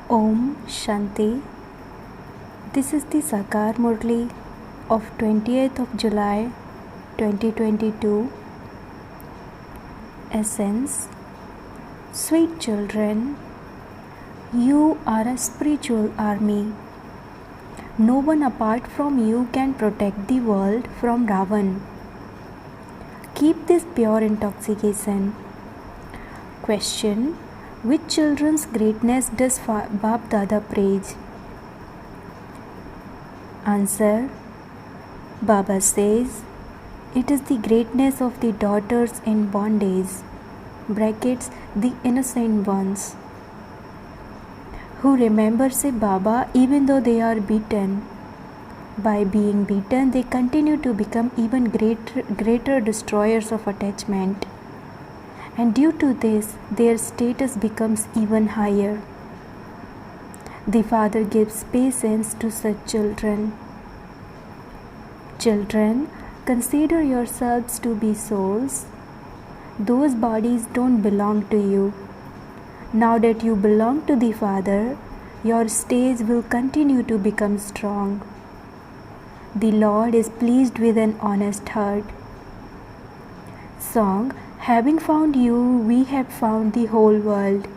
Om Shanti. This is the Sakar Murli of 28th of July 2022. Essence. Sweet children, you are a spiritual army. No one apart from you can protect the world from Ravan. Keep this pure intoxication. Question. Which children's greatness does Bap Dada praise? Answer. Baba says, it is the greatness of the daughters in bondage, brackets, the innocent ones, who remember say Baba even though they are beaten. By being beaten, they continue to become even greater destroyers of attachment. And due to this, their status becomes even higher. The Father gives patience to such children. Children, consider yourselves to be souls. Those bodies don't belong to you. Now that you belong to the Father, your stage will continue to become strong. The Lord is pleased with an honest heart. Song. Having found you, we have found the whole world.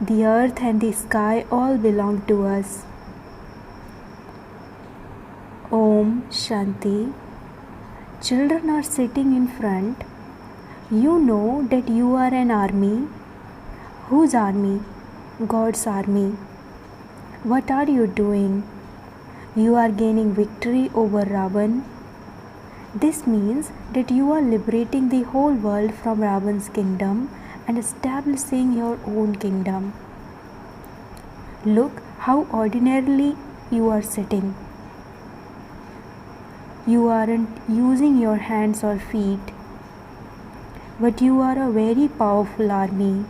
The earth and the sky all belong to us. Om Shanti. Children are sitting in front. You know that you are an army. Whose army? God's army. What are you doing? You are gaining victory over Ravan. This means that you are liberating the whole world from Ravan's kingdom and establishing your own kingdom. Look how ordinarily you are sitting. You aren't using your hands or feet, but you are a very powerful army.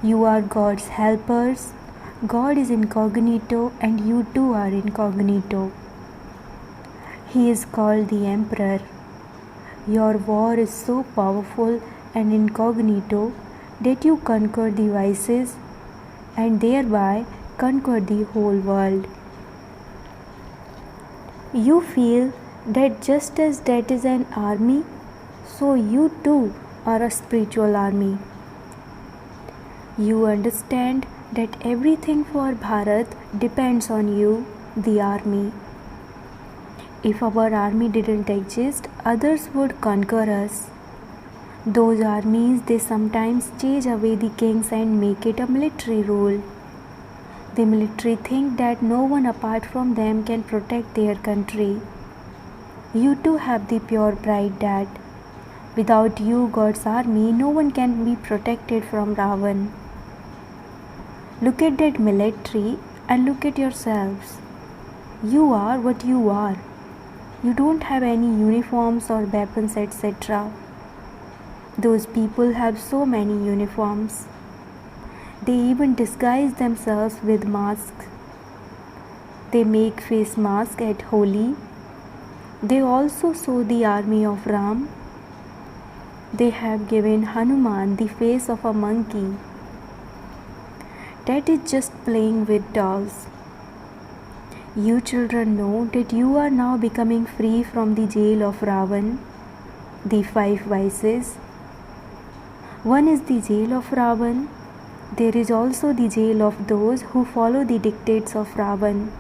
You are God's helpers. God is incognito and you too are incognito. He is called the Emperor. Your war is so powerful and incognito that you conquer the vices and thereby conquer the whole world. You feel that just as that is an army, so you too are a spiritual army. You understand that everything for Bharat depends on you, the army. If our army didn't exist, others would conquer us. Those armies, they sometimes chase away the kings and make it a military rule. The military think that no one apart from them can protect their country. You too have the pure pride that without you, God's army, no one can be protected from Ravan. Look at that military and look at yourselves. You are what you are. You don't have any uniforms or weapons, etc. Those people have so many uniforms. They even disguise themselves with masks. They make face masks at Holi. They also show the army of Ram. They have given Hanuman the face of a monkey. That is just playing with dolls. You children know that you are now becoming free from the jail of Ravan, the 5 vices. One is the jail of Ravan. There is also the jail of those who follow the dictates of Ravan.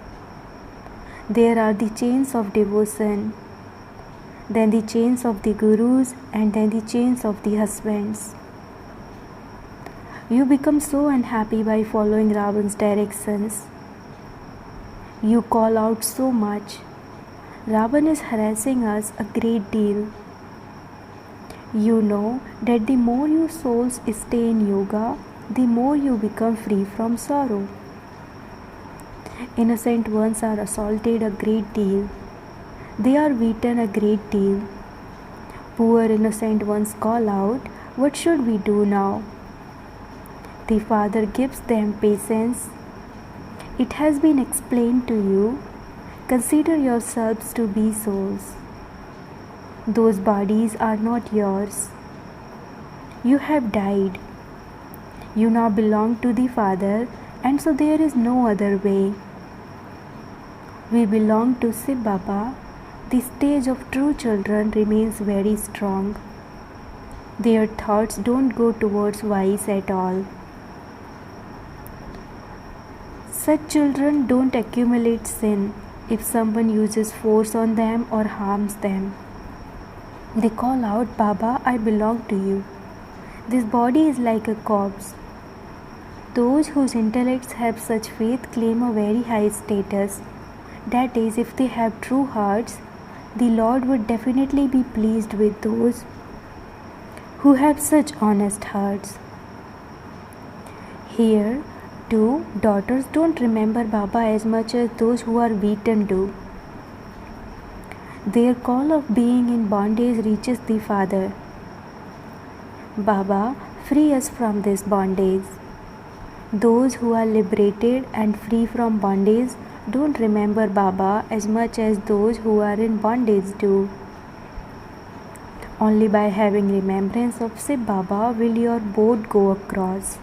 There are the chains of devotion, then the chains of the gurus, and then the chains of the husbands. You become so unhappy by following Ravan's directions. You call out so much. Ravan is harassing us a great deal. You know that the more you souls stay in yoga, the more you become free from sorrow. Innocent ones are assaulted a great deal. They are beaten a great deal. Poor innocent ones call out, what should we do now? The Father gives them patience. It has been explained to you. Consider yourselves to be souls. Those bodies are not yours. You have died. You now belong to the Father. and so there is no other way. We belong to Shiv Baba. The stage of true children remains very strong. Their thoughts don't go towards vice at all. Such children don't accumulate sin if someone uses force on them or harms them. They call out, Baba, I belong to you. This body is like a corpse. Those whose intellects have such faith claim a very high status. That is, if they have true hearts, the Lord would definitely be pleased with those who have such honest hearts. Here, too, daughters don't remember Baba as much as those who are beaten do. Their call of being in bondage reaches the Father. Baba, free us from this bondage. Those who are liberated and free from bondage don't remember Baba as much as those who are in bondage do. Only by having remembrance of Shiv Baba will your boat go across.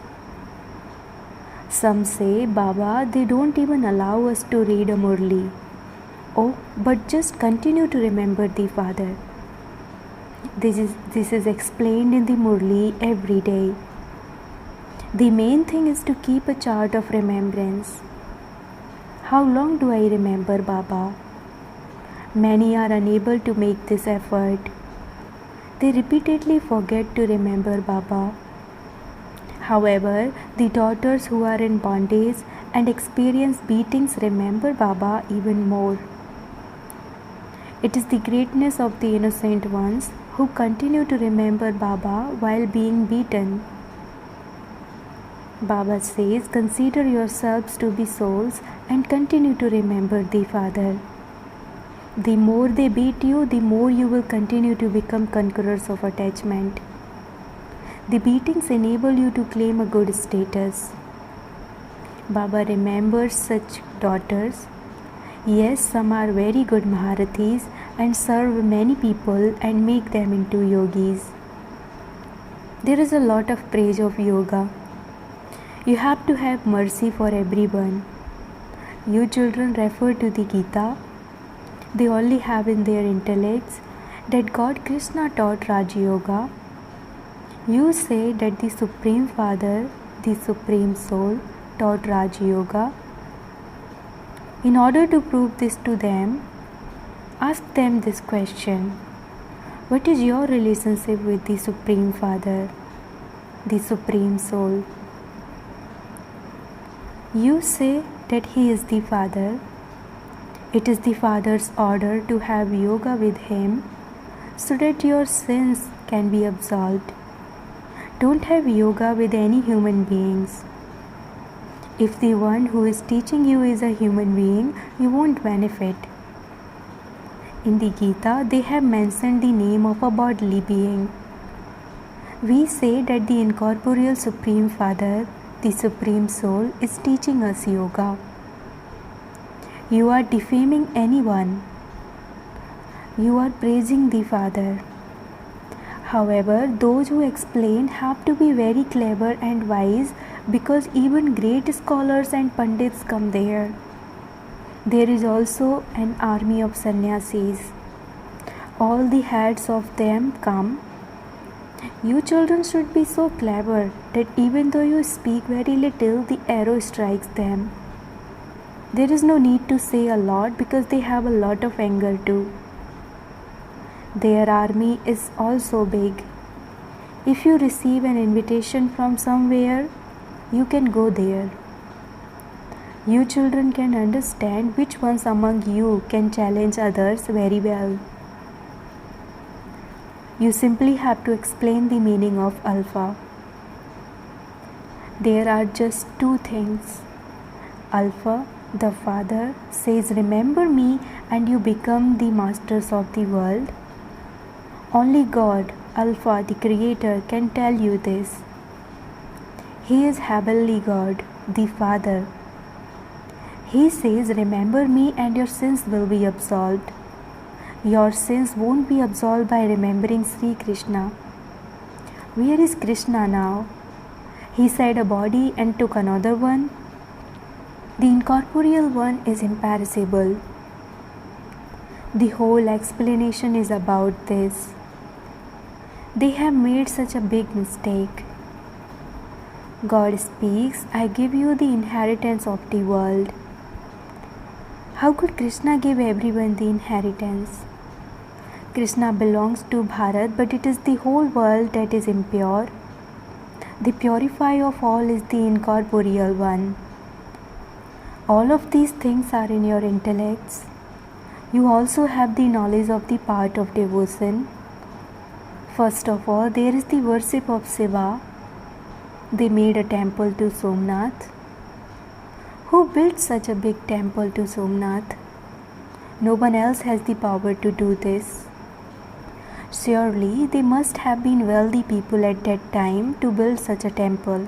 Some say, Baba, they don't even allow us to read a Murli. Oh, but just continue to remember the Father. This is explained in the Murli every day. The main thing is to keep a chart of remembrance. How long do I remember Baba? Many are unable to make this effort. They repeatedly forget to remember Baba. However, the daughters who are in bondage and experience beatings remember Baba even more. It is the greatness of the innocent ones who continue to remember Baba while being beaten. Baba says, consider yourselves to be souls and continue to remember the Father. The more they beat you, the more you will continue to become conquerors of attachment. The beatings enable you to claim a good status. Baba remembers such daughters. Yes, some are very good Maharathis and serve many people and make them into yogis. There is a lot of praise of yoga. You have to have mercy for everyone. You children refer to the Gita. They only have in their intellects that God Krishna taught Raj Yoga. You say that the Supreme Father, the Supreme Soul, taught Raj Yoga. In order to prove this to them, ask them this question. What is your relationship with the Supreme Father, the Supreme Soul? You say that He is the Father. It is the Father's order to have yoga with Him so that your sins can be absolved. Don't have yoga with any human beings. If the one who is teaching you is a human being, you won't benefit. In the Gita, they have mentioned the name of a bodily being. We say that the incorporeal Supreme Father, the Supreme Soul, is teaching us yoga. You are defaming anyone. You are praising the Father. However, those who explain have to be very clever and wise because even great scholars and pandits come there. There is also an army of sannyasis. All the heads of them come. You children should be so clever that even though you speak very little, the arrow strikes them. There is no need to say a lot because they have a lot of anger too. Their army is also big. If you receive an invitation from somewhere, you can go there. You children can understand which ones among you can challenge others very well. You simply have to explain the meaning of Alpha. There are just two things. Alpha, the Father, says, remember me and you become the masters of the world. Only God, Alpha, the Creator, can tell you this. He is Heavenly God, the Father. He says, remember me and your sins will be absolved. Your sins won't be absolved by remembering Sri Krishna. Where is Krishna now? He said a body and took another one. The incorporeal one is imperishable. The whole explanation is about this. They have made such a big mistake. God speaks, I give you the inheritance of the world. How could Krishna give everyone the inheritance? Krishna belongs to Bharat, but it is the whole world that is impure. The purifier of all is the incorporeal one. All of these things are in your intellects. You also have the knowledge of the part of devotion. First of all, there is the worship of Shiva. They made a temple to Somnath. Who built such a big temple to Somnath? No one else has the power to do this. Surely they must have been wealthy people at that time to build such a temple.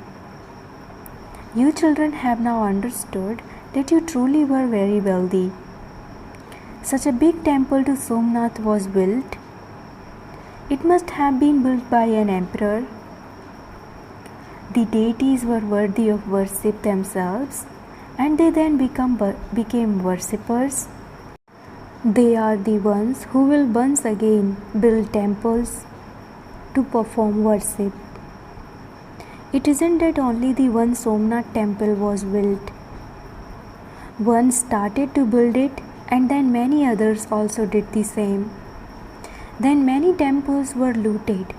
You children have now understood that you truly were very wealthy. Such a big temple to Somnath was built. It must have been built by an emperor. The deities were worthy of worship themselves, and they then became worshippers. They are the ones who will once again build temples to perform worship. It isn't that only the one Somnath temple was built. One started to build it, and then many others also did the same. Then many temples were looted.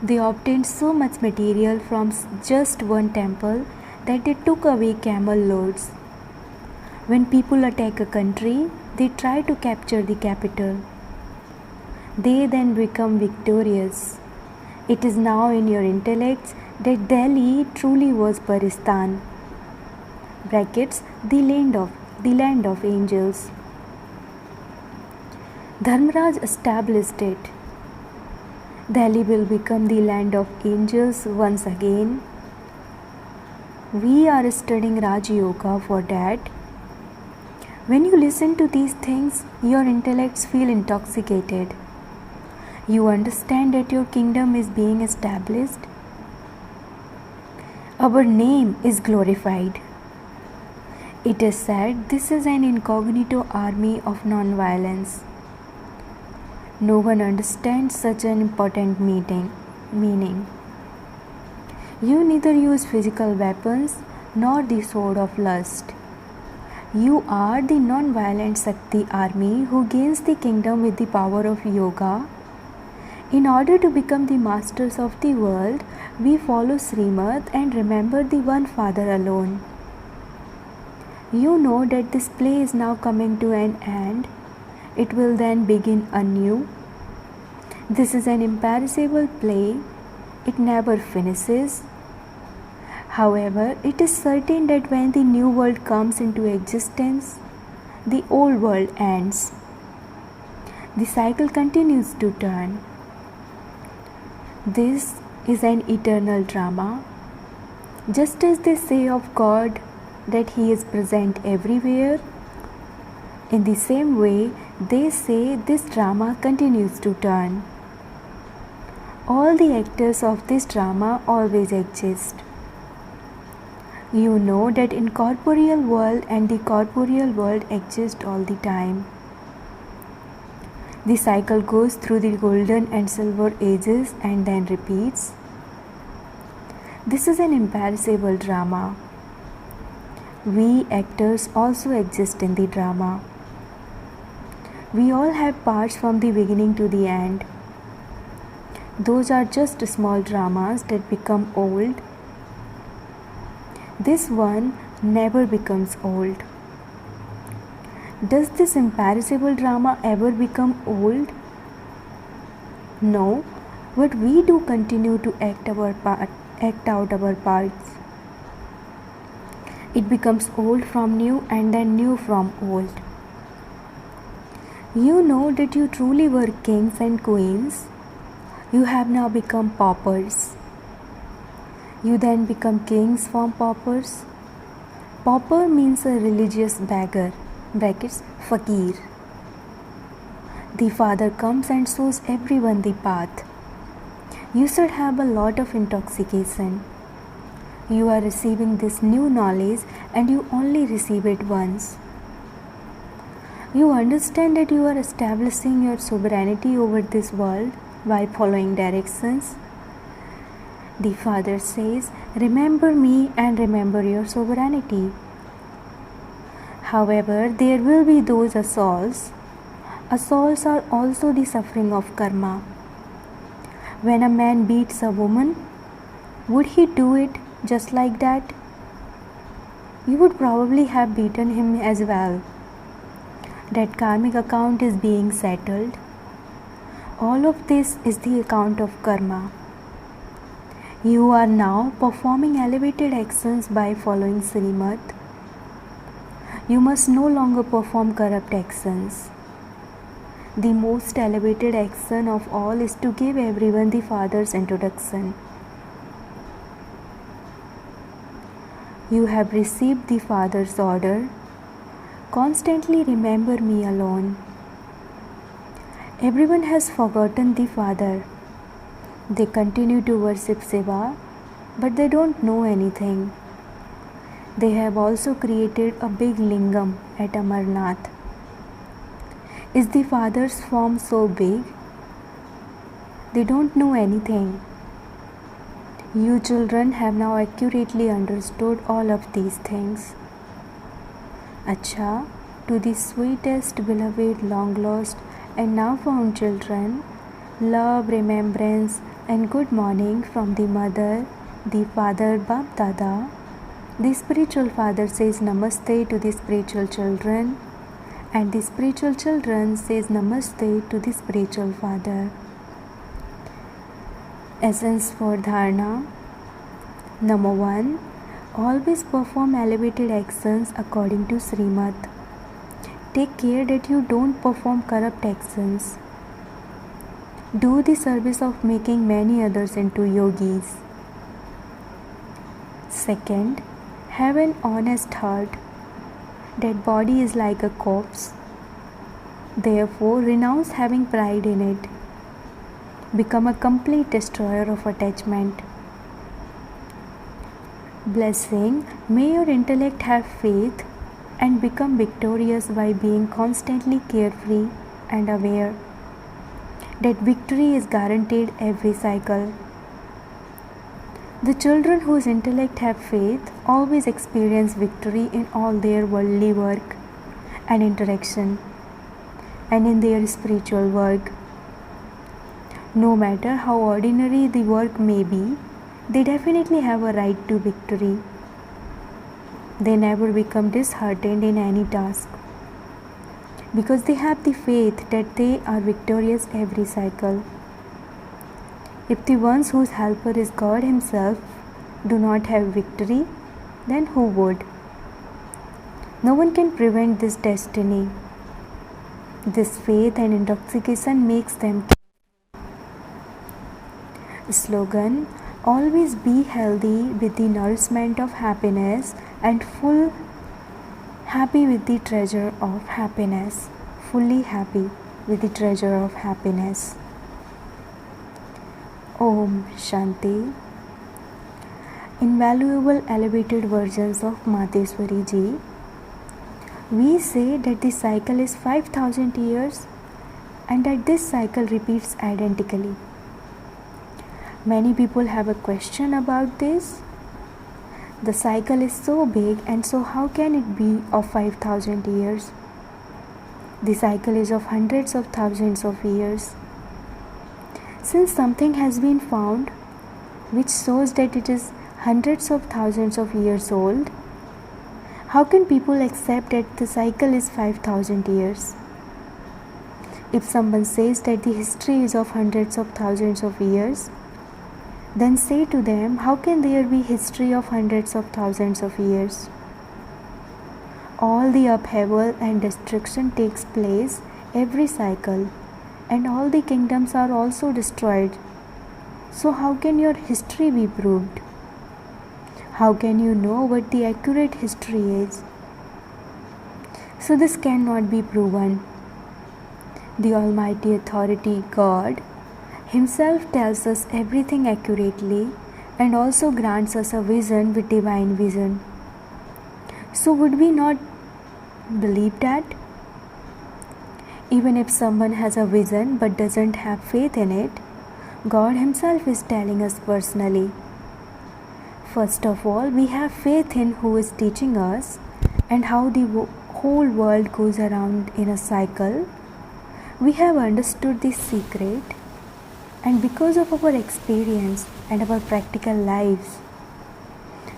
They obtained so much material from just one temple that they took away camel loads. When people attack a country, they try to capture the capital. They then become victorious. It is now in your intellects that Delhi truly was Paristan, brackets, the land of angels. Dharmaraj established it. Delhi will become the land of angels once again. We are studying Raj Yoga for that. When you listen to these things, your intellects feel intoxicated. You understand that your kingdom is being established. Our name is glorified. It is said this is an incognito army of non-violence. No one understands such an important meaning. You neither use physical weapons nor the sword of lust. You are the non-violent Shakti army who gains the kingdom with the power of yoga. In order to become the masters of the world, we follow Srimad and remember the one Father alone. You know that this play is now coming to an end. It will then begin anew. This is an imperishable play. It never finishes. However, it is certain that when the new world comes into existence, the old world ends. The cycle continues to turn. This is an eternal drama. Just as they say of God that He is present everywhere, in the same way they say this drama continues to turn. All the actors of this drama always exist. You know that incorporeal world and the corporeal world exist all the time. The cycle goes through the golden and silver ages and then repeats. This is an imperishable drama. We actors also exist in the drama. We all have parts from the beginning to the end. Those are just small dramas that become old. This one never becomes old. Does this imperishable drama ever become old? No, but we do continue to act out our parts. It becomes old from new and then new from old. You know that you truly were kings and queens. You have now become paupers. You then become kings from paupers. Pauper means a religious beggar, brackets, fakir. The Father comes and shows everyone the path. You should have a lot of intoxication. You are receiving this new knowledge and you only receive it once. You understand that you are establishing your sovereignty over this world by following directions. The Father says, remember me and remember your sovereignty. However, there will be those assaults. Assaults are also the suffering of karma. When a man beats a woman, would he do it just like that? You would probably have beaten him as well. That karmic account is being settled. All of this is the account of karma. You are now performing elevated actions by following Srimad. You must no longer perform corrupt actions. The most elevated action of all is to give everyone the Father's introduction. You have received the Father's order. Constantly remember me alone. Everyone has forgotten the Father. They continue to worship Shiva, but they don't know anything. They have also created a big lingam at Amarnath. Is the Father's form so big? They don't know anything. You children have now accurately understood all of these things. Acha, to the sweetest, beloved, long lost, and now found children, love, remembrance, and good morning from the Mother, the Father, Bap Dada. The spiritual father says Namaste to the spiritual children, and the spiritual children says Namaste to the spiritual father. Essence for Dharana. Number 1. Always perform elevated actions according to Srimad. Take care that you don't perform corrupt actions. Do the service of making many others into yogis. Second, have an honest heart. That body is like a corpse. Therefore, renounce having pride in it. Become a complete destroyer of attachment. Blessing, may your intellect have faith and become victorious by being constantly carefree and aware that victory is guaranteed every cycle. The children whose intellect have faith always experience victory in all their worldly work and interaction and in their spiritual work. No matter how ordinary the work may be, they definitely have a right to victory. They never become disheartened in any task because they have the faith that they are victorious every cycle. If the ones whose helper is God Himself do not have victory, then who would? No one can prevent this destiny. This faith and intoxication makes them. Slogan: always be healthy with the nourishment of happiness and full happy with the treasure of happiness. Fully happy with the treasure of happiness. Om Shanti. Invaluable elevated versions of Mateswari Ji. We say that the cycle is 5,000 years and that this cycle repeats identically. Many people have a question about this. The cycle is so big, and so how can it be of 5,000 years? The cycle is of hundreds of thousands of years. Since something has been found which shows that it is hundreds of thousands of years old, how can people accept that the cycle is 5,000 years? If someone says that the history is of hundreds of thousands of years, then say to them, how can there be history of hundreds of thousands of years? All the upheaval and destruction takes place every cycle, and all the kingdoms are also destroyed. So how can your history be proved? How can you know what the accurate history is? So this cannot be proven. The Almighty Authority, God, Himself tells us everything accurately and also grants us a vision with divine vision. So would we not believe that? Even if someone has a vision but doesn't have faith in it, God Himself is telling us personally. First of all, we have faith in who is teaching us and how the whole world goes around in a cycle. We have understood this secret, and because of our experience and our practical lives,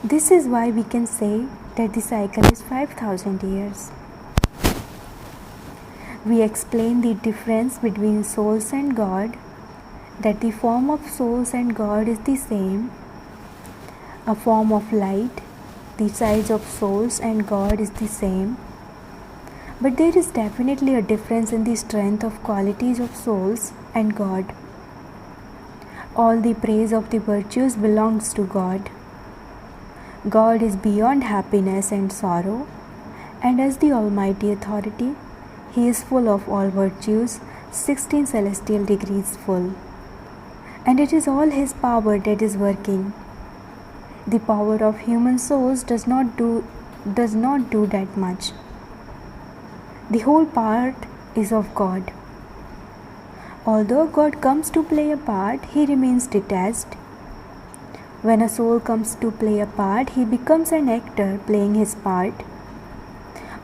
this is why we can say that the cycle is 5,000 years. We explain the difference between souls and God, that the form of souls and God is the same, a form of light. The size of souls and God is the same, but there is definitely a difference in the strength of qualities of souls and God. All the praise of the virtues belongs to God. God is beyond happiness and sorrow, and as the Almighty Authority, He is full of all virtues, 16 celestial degrees full. And it is all His power that is working. The power of human souls does not do that much. The whole part is of God. Although God comes to play a part, He remains detached. When a soul comes to play a part, he becomes an actor playing his part.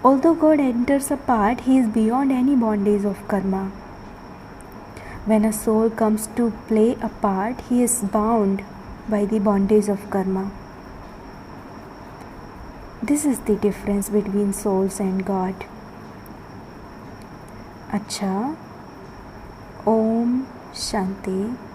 Although God enters a part, He is beyond any bondage of karma. When a soul comes to play a part, he is bound by the bondage of karma. This is the difference between souls and God. अच्छा, Om Shanti.